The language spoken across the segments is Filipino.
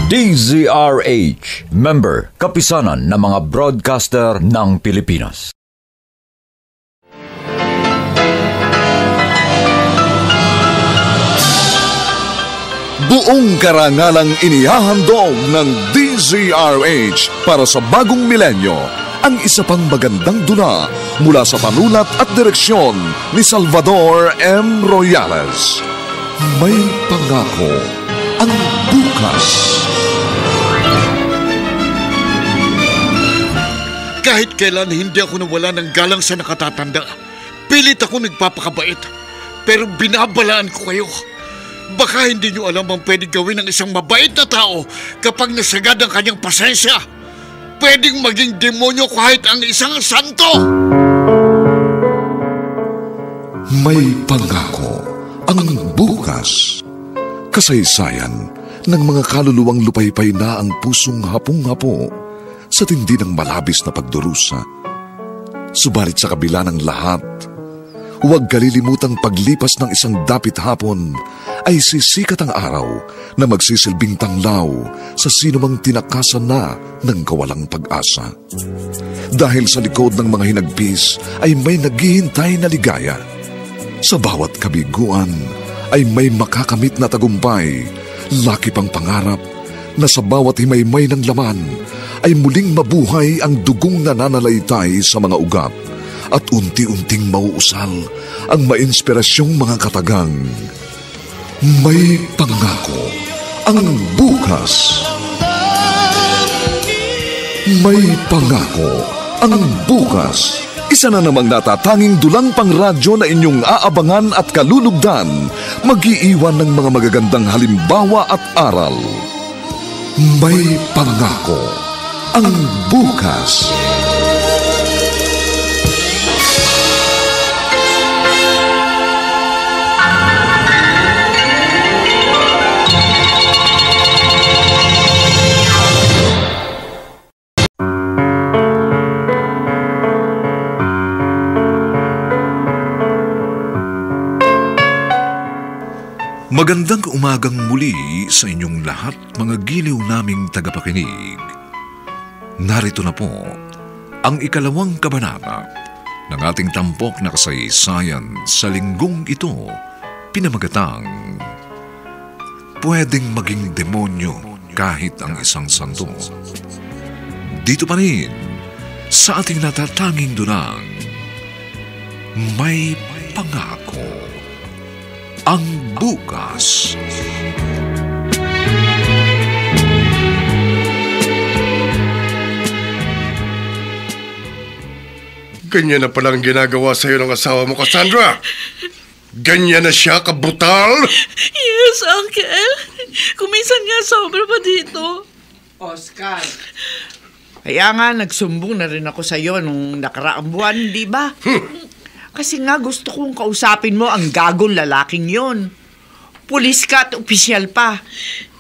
DZRH, member, kapisanan ng mga broadcaster ng Pilipinas. Buong karangalang inihahandog ng DZRH para sa bagong milenyo ang isa pang magandang dula mula sa panulat at direksyon ni Salvador M. Royales. May pangako ang bukas. Kahit kailan hindi ako nawala ng galang sa nakatatanda. Pilit ako nagpapakabait. Pero binabalaan ko kayo. Baka hindi nyo alam ang pwedeng gawin ng isang mabait na tao kapag nasagad ang kanyang pasensya. Pwedeng maging demonyo kahit ang isang santo. May pangako ang bukas. Kasaysayan ng mga kaluluwang lupaypay na ang pusong hapong-hapo sa tindi ng malabis na pagdurusa. Subalit sa kabila ng lahat, huwag kalilimutang paglipas ng isang dapit hapon ay sisikat ang araw na magsisilbing tanglaw sa sinumang tinakasan na ng kawalang pag-asa. Dahil sa likod ng mga hinagpis ay may naghihintay na ligaya. Sa bawat kabiguan ay may makakamit na tagumpay, laki pang pangarap na sa bawat himaymay ng laman ay muling mabuhay ang dugong nananalaytay sa mga ugat at unti-unting mauusal ang mainspirasyong mga katagang. May pangako ang bukas. May pangako ang bukas. Isa na namang natatanging dulang pangradyo na inyong aabangan at kalulugdan, mag-iiwan ng mga magagandang halimbawa at aral. May pangako ang bukas. Magandang umagang muli sa inyong lahat, mga giliw naming tagapakinig. Narito na po ang ikalawang kabanata ng ating tampok na kasaysayan sa linggong ito, pinamagatang Pwedeng maging demonyo kahit ang isang santo. Dito pa rin sa ating natatanging dunang May Pangako ang bukas. Ganyan na palang ginagawa sa'yo ng asawa mo, Cassandra. Ganyan na siya kabrutal. Yes, Uncle. Kuminsan nga sobra pa dito. Oscar, kaya nga nagsumbong na rin ako sa'yo nung nakaraang buwan, di ba? Kasi nga gusto kong kausapin mo ang gagong lalaking yon. Pulis ka at opisyal pa.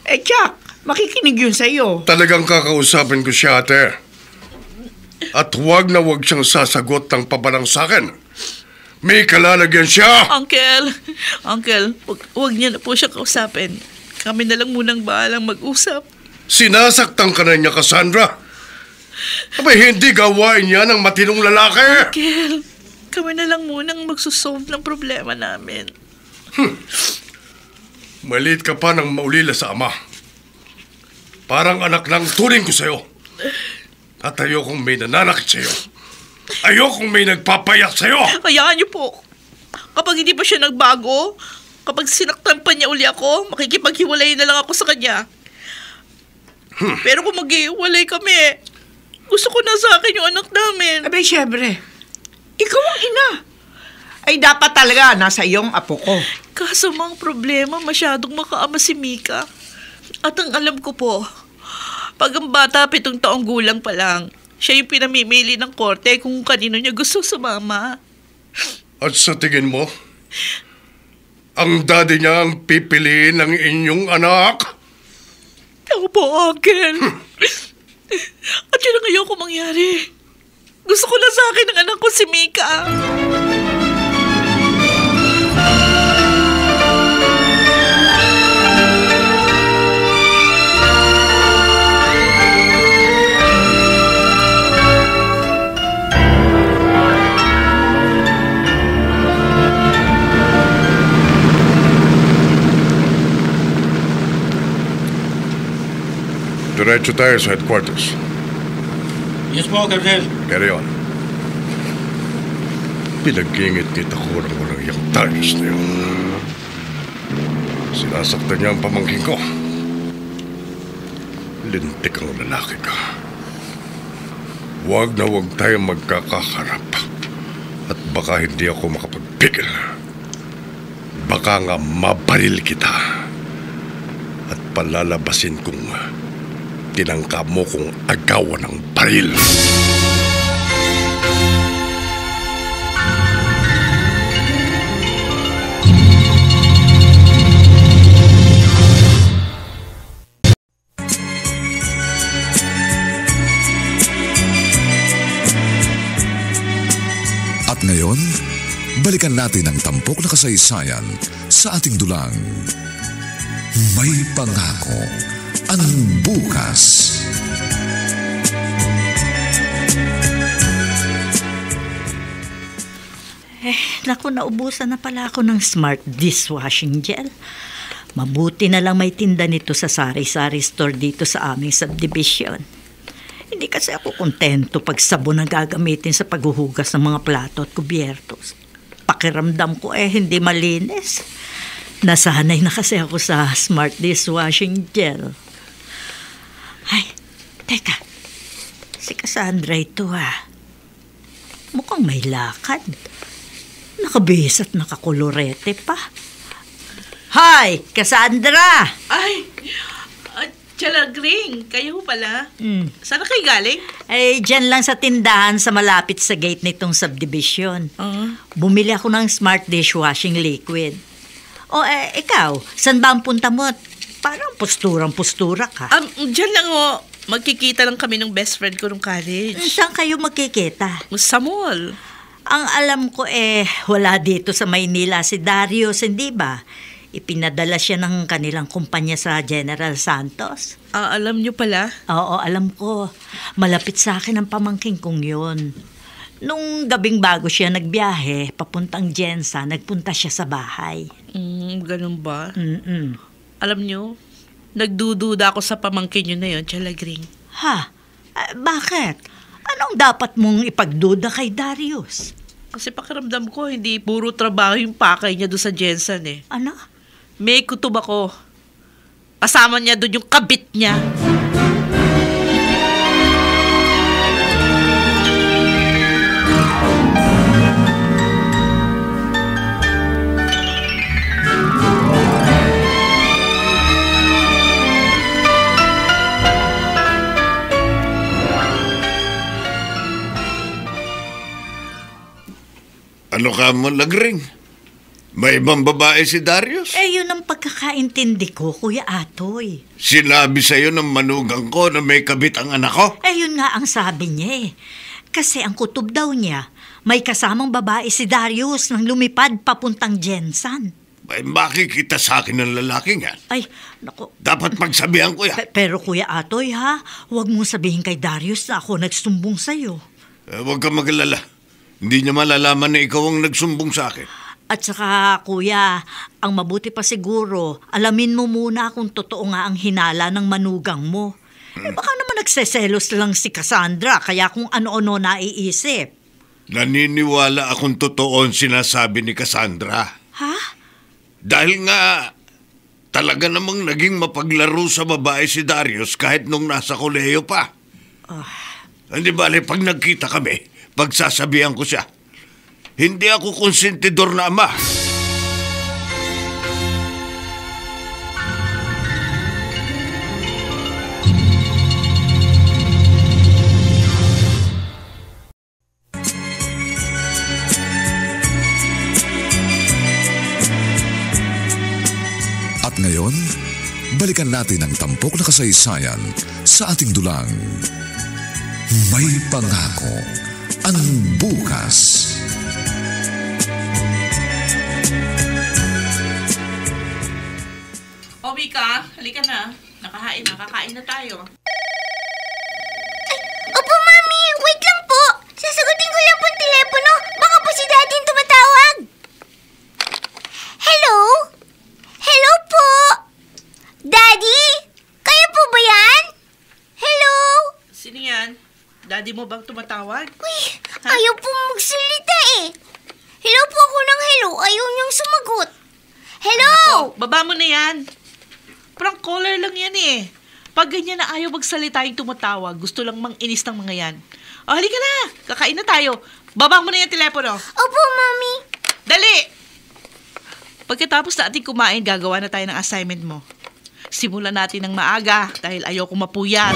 Jack, makikinig yun sa'yo. Talagang kakausapin ko siya, ate. At huwag na huwag siyang sasagot ng pabalang sa'kin. May kalalagyan siya. Uncle, huwag niya na po siya kausapin. Kami na lang munang bahalang mag-usap. Sinasaktan ka na niya, Cassandra. Abay, hindi gawain niya ng matinong lalaki. Uncle, kami na lang munang magsusolve ng problema namin. Maliit ka pa ng maulila sa ama. Parang anak lang turing ko sa'yo. At ayokong may nananakit sa'yo. Ayokong may nagpapayak sa'yo. Hayaan niyo po. Kapag hindi pa siya nagbago, kapag sinaktan pa niya uli ako, makikipaghiwalay na lang ako sa kanya. Pero kung maghiwalay kami, gusto ko na sa akin yung anak namin. Abay, syempre. Ikaw ang ina. Ay, dapat talaga nasa iyong apo ko. Kaso mang problema, masyadong makaama si Mika. At ang alam ko po, pag ang bata 7 taong gulang pa lang, siya yung pinamimili ng korte kung kanino niya gusto sumama. At sa tingin mo, ang daddy niya ang pipiliin ng inyong anak? Ako po, Uncle. At yun ang ayoko mangyari. Gusto ko na sa akin ng anak ko si Mika. Diretso tayo sa headquarters. Yes po, Colonel. Carry on. Pinag-ingit-ngit ako ng walang iyang Darius na yun. Sinasaktan niya ang pamangkin ko. Lintik ang lalaki ka. Huwag na huwag tayong magkakaharap. At baka hindi ako makapagpigil. Baka nga mabaril kita. At palalabasin kong tinangka mo kong agawan ng baril. At ngayon, balikan natin ang tampok na kasaysayan sa ating dulang. May pangako ang bukas. Naku, naubusan na pala ako ng Smart dishwashing gel. Mabuti na lang may tinda nito sa sari-sari store dito sa aming subdivision. Hindi kasi ako kontento pag sabon ang gagamitin sa paghuhugas ng mga plato at kubyertos. Pakiramdam ko hindi malinis. Nasanay na kasi ako sa Smart dishwashing gel. Ay, teka. Si Cassandra ito Mukhang may lakad. Nakabihis at nakakolorete pa. Hi, Cassandra! Ay, Chalagring, kayo pala. Saan kayo galing? Dyan lang sa tindahan sa malapit sa gate nitong subdivision. Bumili ako ng Smart dishwashing liquid. Ikaw, saan ba ang punta mo? Parang posturang-postura ka. Dyan lang magkikita lang kami ng best friend ko nung college. Saan kayo magkikita? Sa mall. Ang alam ko wala dito sa Maynila si Darius, hindi ba? Ipinadala siya ng kanilang kumpanya sa General Santos. Alam niyo pala? Oo, alam ko. Malapit sa akin ang pamangking kong yun. Nung gabing bago siya nagbiyahe, papuntang Jensa, nagpunta siya sa bahay. Ganun ba? Mm-mm. Alam niyo, nagdududa ako sa pamangkin niyo na yun, Chalagring. Ha? Bakit? Anong dapat mong ipagduda kay Darius? Kasi pakiramdam ko, hindi puro trabaho yung pakay niya doon sa Jensen Ano? May kutob ako. Kasama niya doon yung kabit niya. Ano ka mo, Lagring? May ibang babae si Darius? Yun ang pagkakaintindi ko, Kuya Atoy. Sinabi sa'yo ng manugang ko na may kabit ang anak ko? Yun nga ang sabi niya Kasi ang kutob daw niya, may kasamang babae si Darius nang lumipad papuntang Jensan. Ay, makikita sa akin ng lalaking yan. Ay, naku. Dapat pagsabihan ko yan. Pero Kuya Atoy huwag mong sabihin kay Darius na ako nagsumbong sa'yo. Huwag ka mag-alala. Hindi niya malalaman na ikaw ang nagsumbong sa akin. At saka, Kuya, ang mabuti pa siguro, alamin mo muna kung totoo nga ang hinala ng manugang mo. Baka naman nagseselos lang si Cassandra, kaya kung ano-ano naiisip. Naniniwala akong totoo ang sinasabi ni Cassandra. Ha? Dahil nga, talaga namang naging mapaglaro sa babae si Darius kahit nung nasa koleyo pa. Hindi bale, pag nagkita kami, pagsasabihan ko siya. Hindi ako konsentidor na ama. At ngayon, balikan natin ang tampok na kasaysayan sa ating dulang. May pangako ang bukas. Mika, halika na. Kakain na tayo. Opo, Mami. Wait lang po. Sasagutin ko lang po ang telepono. Baka po si Daddy yung tumatawag. Hello? Hello po? Daddy? Kayo po ba yan? Daddy mo bang tumatawag? Uy, ayaw po magsalita eh. Hello po ako ng hello. Ayaw niyang sumagot. Hello! Baba mo na yan. Prank caller lang yan eh. Pag ganyan na ayaw magsalita yung tumatawag, gusto lang mang-inis ng mga yan. O, halika na. Kakain na tayo. Baba mo na yung telepono. Opo, Mami. Dali! Pagkatapos natin kumain, gagawa na tayo ng assignment mo. Simulan natin ng maaga dahil ayaw ko mapuyat.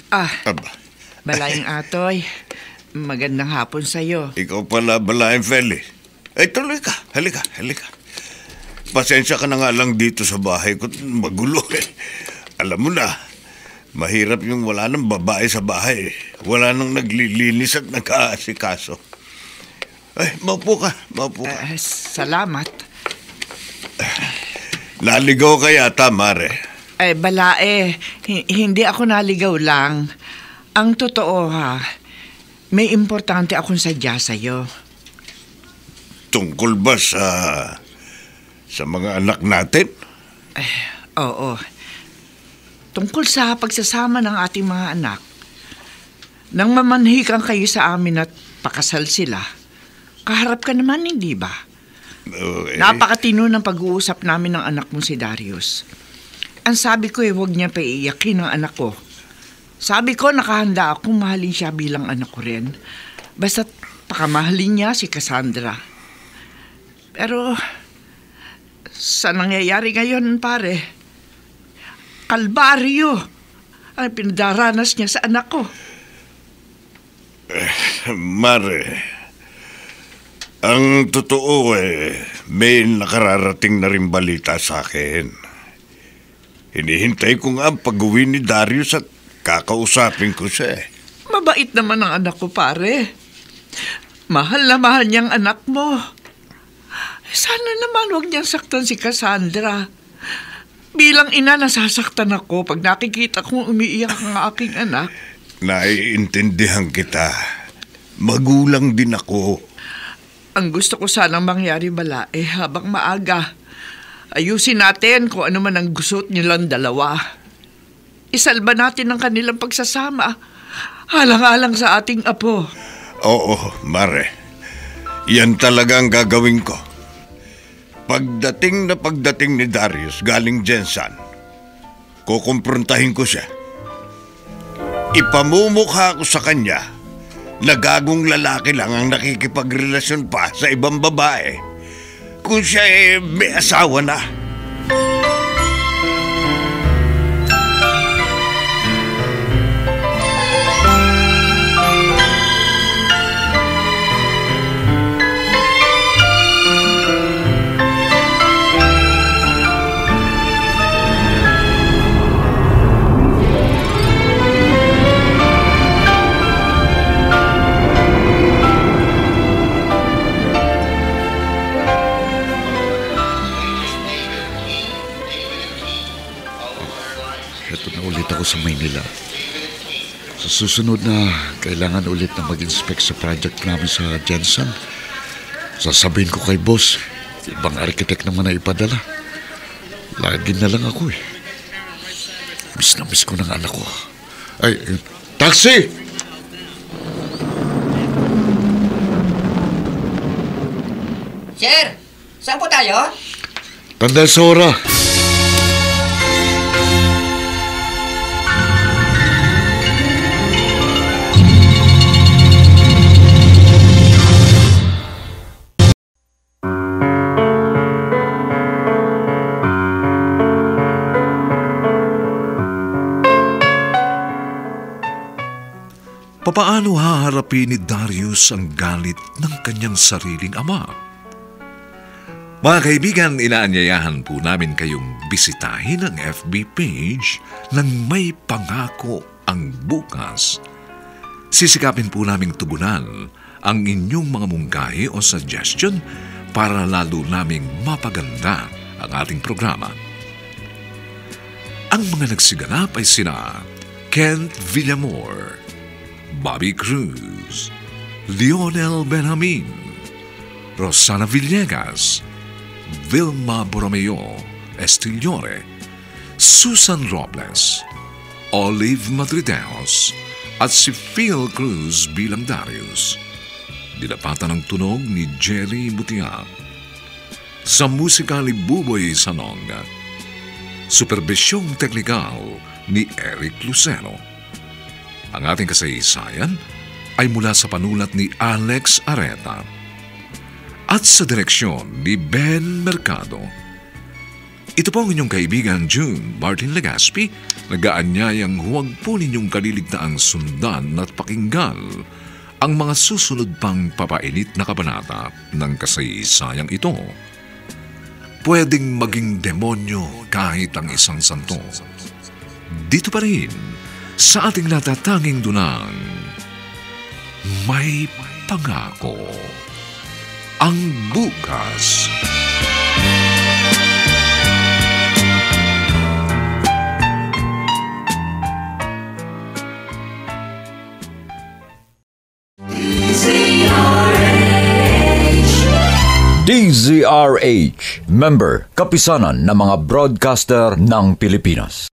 Aba, Balayang Atoy, magandang hapon sa'yo. Ikaw pala, Balayang Feli. Ay, tuloy ka. Halika. Pasensya ka na nga lang dito sa bahay ko. Magulo eh. Alam mo na, mahirap yung wala ng babae sa bahay. Wala nang naglilinis at nag-aasikaso. Ay, maupo ka. Salamat. Naligaw ka yata, Mare. Balae, hindi ako naligaw lang. Ang totoo may importante akong sadya sa'yo. Tungkol ba sa mga anak natin? Oo. Tungkol sa pagsasama ng ating mga anak. Nang mamanhikan kayo sa amin at pakasal sila, kaharap ka naman, hindi ba? Okay. Napakatino ng pag-uusap namin ng anak mo si Darius. Ang sabi ko huwag niya paiiyakin ang anak ko. Sabi ko nakahanda akong mahalin siya bilang anak ko rin. Basta't pakamahalin niya si Cassandra. Pero sa nangyayari ngayon, pare, kalbaryo ang pinadaranas niya sa anak ko. Mare, ang totoo may nakararating na rin balita sa akin. Hinihintay ko nga ang pag-uwi ni Darius at kakausapin ko siya. Mabait naman ang anak ko, pare. Mahal na mahal niyang anak mo. Sana naman huwag niyang saktan si Cassandra. Bilang ina, nasasaktan ako pag nakikita kong umiiyak ang aking anak. Naiintindihan kita. Magulang din ako. Ang gusto ko sanang mangyari, Balae, habang maaga. Ayusin natin kung ano man ang gusot nilang dalawa. Isalba natin ang kanilang pagsasama. Alang-alang sa ating apo. Oo, Mare. Yan talaga ang gagawin ko. Pagdating ni Darius galing Jensan, kukumprontahin ko siya. Ipamumukha ko sa kanya na gagong lalaki lang ang nakikipagrelasyon pa sa ibang babae. Kung siya may asawa na. Sa Maynila. Sa susunod na kailangan ulit na mag-inspect sa project namin sa Jensen. Sasabihin ko kay boss, ibang architect naman na ipadala. Lagi na lang ako eh. Miss na miss ko ng anak ko. Ay, taxi! Sir, saan po tayo? Tandalsora. Papaano haharapin ni Darius ang galit ng kanyang sariling ama? Mga kaibigan, inaanyayahan po namin kayong bisitahin ang FB page ng May Pangako ang Bukas. Sisikapin po naming tugunan ang inyong mga mungkahi o suggestion para lalo naming mapaganda ang ating programa. Ang mga nagsiganap ay sina Kent Villamor, Bobby Cruz, Lionel Benjamin, Rosana Villegas, Vilma Borromeo Estillore, Susan Robles, Olive Madridejos, at si Phil Cruz bilang Darius. Dinapatan ng tunog ni Jerry Butia. Sa musika ni Buboy Sanong, superbisyong teknikal ni Eric Lucero. Ang ating kasaysayan ay mula sa panulat ni Alex Areta at sa direksyon ni Ben Mercado. Ito po ang inyong kaibigan June Martin Legaspi, nag-aanyayang huwag po ninyong kaliligtaang sundan at pakinggan ang mga susunod pang papainit na kabanata ng kasaysayang ito. Pwedeng maging demonyo kahit ang isang santo. Dito pa rin sa ating natatanging dunang may pangako ang bukas. DZRH, member, kapisanan ng mga broadcaster ng Pilipinas.